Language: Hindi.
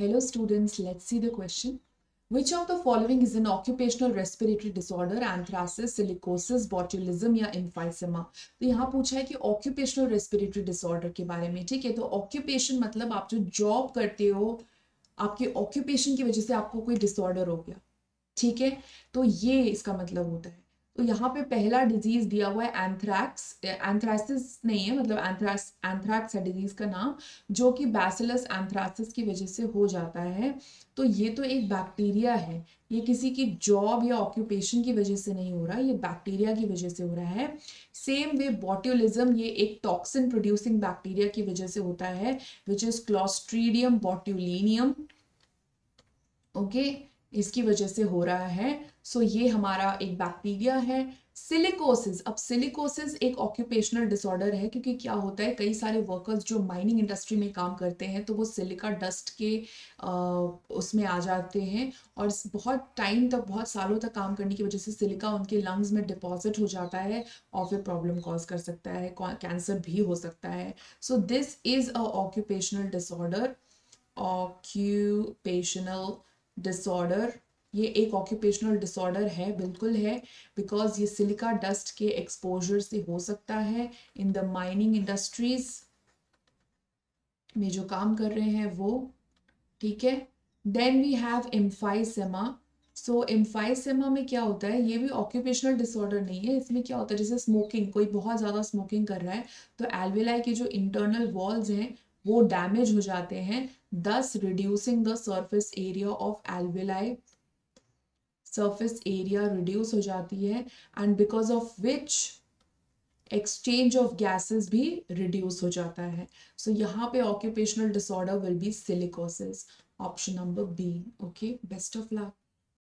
Hello students, let's see the question. Which of the following is an occupational respiratory disorder? Anthracis, silicosis, botulism या emphysema? तो यहाँ पूछा है कि occupational respiratory disorder के बारे में. ठीक है, तो occupation मतलब आप जो जॉब करते हो, आपके occupation की वजह से आपको कोई disorder हो गया. ठीक है, तो ये इसका मतलब होता है. तो यहाँ पे पहला डिजीज दिया हुआ है एंथ्रैक्स. एंथ्रासिस नहीं है, मतलब एंथ्रैक्स है डिजीज का नाम, जो कि बैसिलस एंथ्रासिस की वजह से हो जाता है. तो ये तो एक बैक्टीरिया है, ये किसी की जॉब या ऑक्यूपेशन की वजह से नहीं हो रहा, ये बैक्टीरिया की वजह से हो रहा है. सेम वे बॉट्यूलिज्म, ये एक टॉक्सिन प्रोड्यूसिंग बैक्टीरिया की वजह से होता है, विच इज क्लॉस्ट्रीडियम बॉट्यूलिनियम. ओके, इसकी वजह से हो रहा है. सो ये हमारा एक बैक्टीरिया है. सिलिकोसिस, अब सिलिकोसिस एक ऑक्यूपेशनल डिसऑर्डर है, क्योंकि क्या होता है, कई सारे वर्कर्स जो माइनिंग इंडस्ट्री में काम करते हैं तो वो सिलिका डस्ट के उसमें आ जाते हैं, और बहुत टाइम तक, बहुत सालों तक काम करने की वजह से सिलिका उनके लंग्स में डिपॉजिट हो जाता है और फिर प्रॉब्लम कॉज कर सकता है, कैंसर भी हो सकता है. So this is a occupational disorder. Occupational disorder, ये एक ऑक्यूपेशनल डिसऑर्डर है, बिल्कुल है, बिकॉज ये सिलिका डस्ट के एक्सपोजर से हो सकता है इन द माइनिंग इंडस्ट्रीज में जो काम कर रहे हैं वो. ठीक है, then we have emphysema. So emphysema में क्या होता है, ये भी ऑक्यूपेशनल डिसऑर्डर नहीं है. इसमें क्या होता है, जैसे स्मोकिंग, कोई बहुत ज़्यादा स्मोकिंग कर रहा है तो एल्वेलाई के जो इंटरनल वॉल्स हैं वो डैमेज हो जाते हैं, thus reducing the surface area of alveoli. surface area reduce हो जाती है, and because of which exchange of gases भी reduce हो जाता है. So यहाँ पे occupational disorder will be silicosis. Option number B. Okay, best of luck.